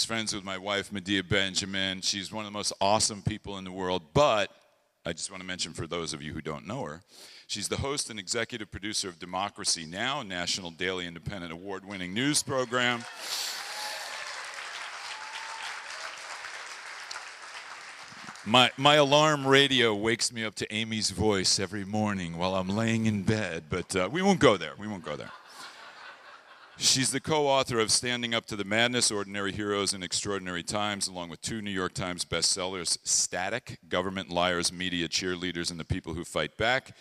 friends with my wife, Medea Benjamin. She's one of the most awesome people in the world, but I just want to mention for those of you who don't know her, she's the host and executive producer of Democracy Now!, National Daily Independent award-winning news program. My alarm radio wakes me up to Amy's voice every morning while I'm laying in bed, but we won't go there. We won't go there. She's the co-author of Standing Up to the Madness, Ordinary Heroes in Extraordinary Times, along with 2 New York Times bestsellers, Static, Government Liars, Media Cheerleaders, and the People Who Fight Back,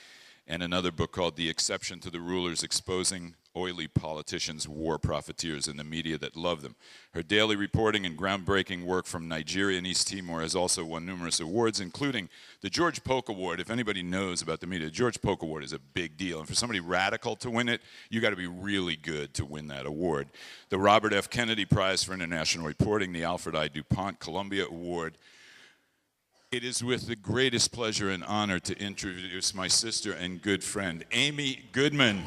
and another book called The Exception to the Rulers, Exposing Oily Politicians, War Profiteers, and the Media That Love Them. Her daily reporting and groundbreaking work from Nigeria and East Timor has also won numerous awards, including the George Polk Award. If anybody knows about the media, the George Polk Award is a big deal. And for somebody radical to win it, you got to be really good to win that award. The Robert F. Kennedy Prize for International Reporting, the Alfred I. DuPont Columbia Award. It is with the greatest pleasure and honor to introduce my sister and good friend, Amy Goodman.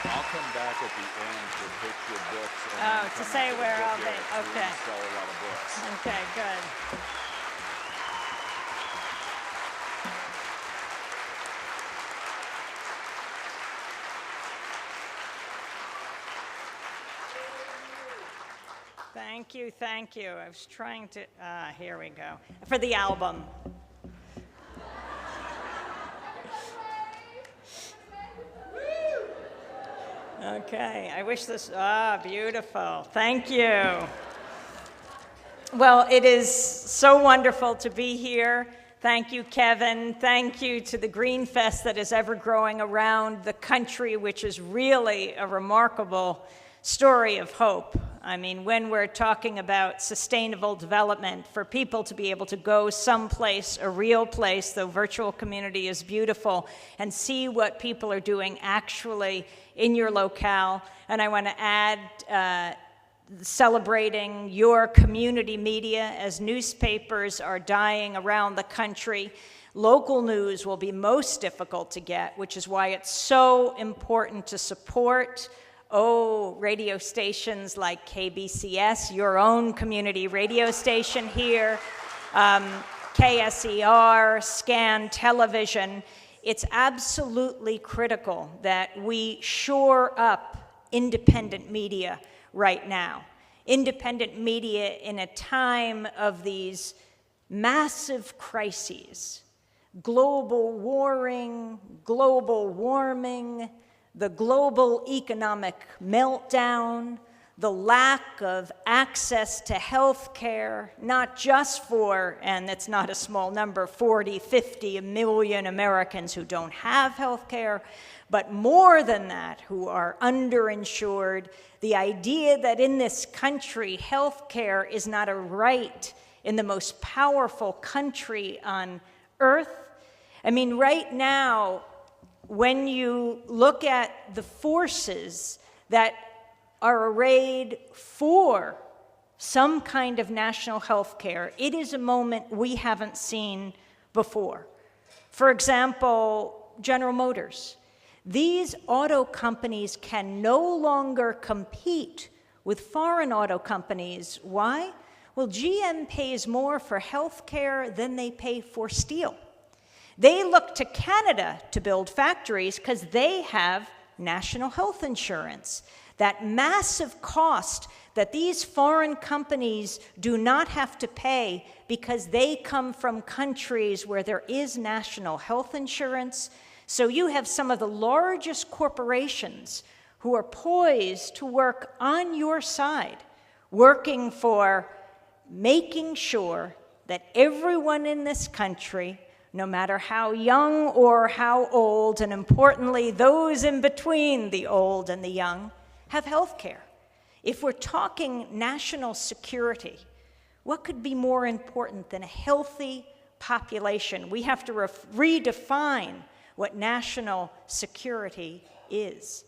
I'll come back at the end to pitch your books. And to say where I'll be. Okay. Sell a lot of books. Okay, good. Thank you, thank you. I was trying to, here we go. For the album. Okay, I wish this, beautiful. Thank you. Well, it is so wonderful to be here. Thank you, Kevin. Thank you to the Greenfest that is ever growing around the country, which is really a remarkable story of hope. I mean, when we're talking about sustainable development, for people to be able to go someplace, a real place, though virtual community is beautiful, and see what people are doing actually in your locale. And I want to add celebrating your community media as newspapers are dying around the country. Local news will be most difficult to get, which is why it's so important to support radio stations like KBCS, your own community radio station here, KSER, Scan Television. It's absolutely critical that we shore up independent media right now. Independent media in a time of these massive crises, global warring, global warming, the global economic meltdown, the lack of access to health care, not just for, and it's not a small number, 40, 50 million Americans who don't have health care, but more than that, who are underinsured. The idea that in this country, health care is not a right in the most powerful country on earth. I mean, right now, when you look at the forces that are arrayed for some kind of national health care, it is a moment we haven't seen before. For example, General Motors. These auto companies can no longer compete with foreign auto companies. Why? Well, GM pays more for health care than they pay for steel. They look to Canada to build factories because they have national health insurance. That massive cost that these foreign companies do not have to pay because they come from countries where there is national health insurance. So you have some of the largest corporations who are poised to work on your side, working for making sure that everyone in this country, no matter how young or how old, and importantly, those in between the old and the young, have health care. If we're talking national security, what could be more important than a healthy population? We have to redefine what national security is.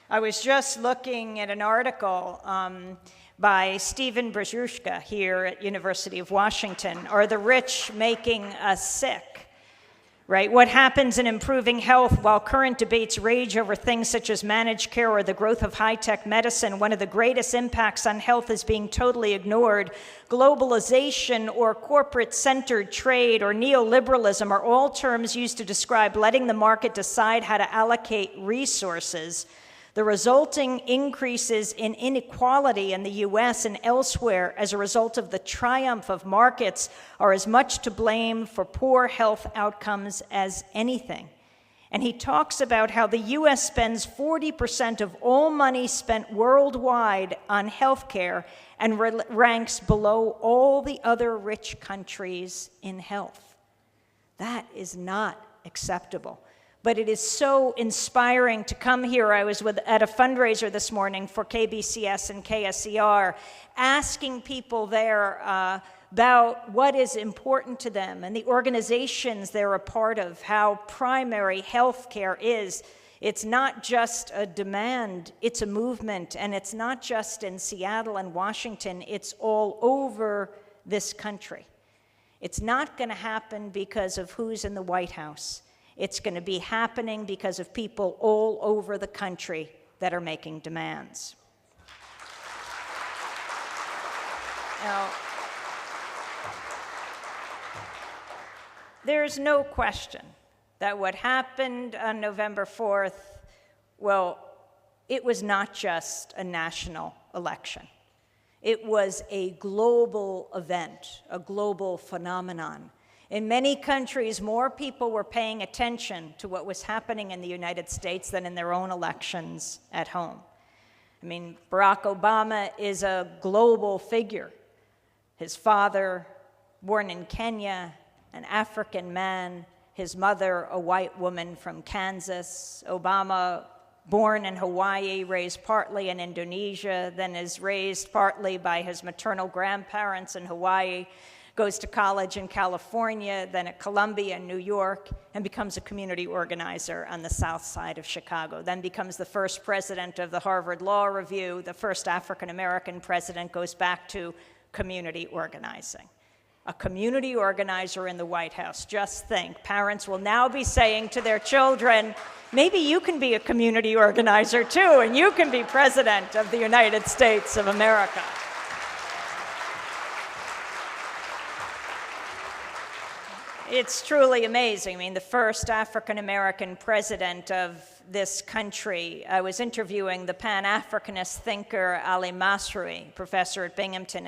I was just looking at an article by Stephen Brzezinski here at University of Washington. Are the rich making us sick? Right? What happens in improving health while current debates rage over things such as managed care or the growth of high-tech medicine? One of the greatest impacts on health is being totally ignored. Globalization or corporate-centered trade or neoliberalism are all terms used to describe letting the market decide how to allocate resources. The resulting increases in inequality in the US and elsewhere as a result of the triumph of markets are as much to blame for poor health outcomes as anything. And he talks about how the US spends 40% of all money spent worldwide on healthcare and ranks below all the other rich countries in health. That is not acceptable. But it is so inspiring to come here. I was at a fundraiser this morning for KBCS and KSER, asking people there about what is important to them and the organizations they're a part of, how primary health care is. It's not just a demand, it's a movement, and it's not just in Seattle and Washington, it's all over this country. It's not going to happen because of who's in the White House. It's going to be happening because of people all over the country that are making demands. Now, there's no question that what happened on November 4th, well, it was not just a national election. It was a global event, a global phenomenon. In many countries, more people were paying attention to what was happening in the United States than in their own elections at home. I mean, Barack Obama is a global figure. His father, born in Kenya, an African man, his mother, a white woman from Kansas. Obama, born in Hawaii, raised partly in Indonesia, then is raised partly by his maternal grandparents in Hawaii, goes to college in California, then at Columbia in New York, and becomes a community organizer on the south side of Chicago, then becomes the first president of the Harvard Law Review, the first African-American president, goes back to community organizing. A community organizer in the White House. Just think, parents will now be saying to their children, maybe you can be a community organizer too, and you can be president of the United States of America. It's truly amazing. I mean, the first African-American president of this country. I was interviewing the Pan-Africanist thinker Ali Masri, professor at Binghamton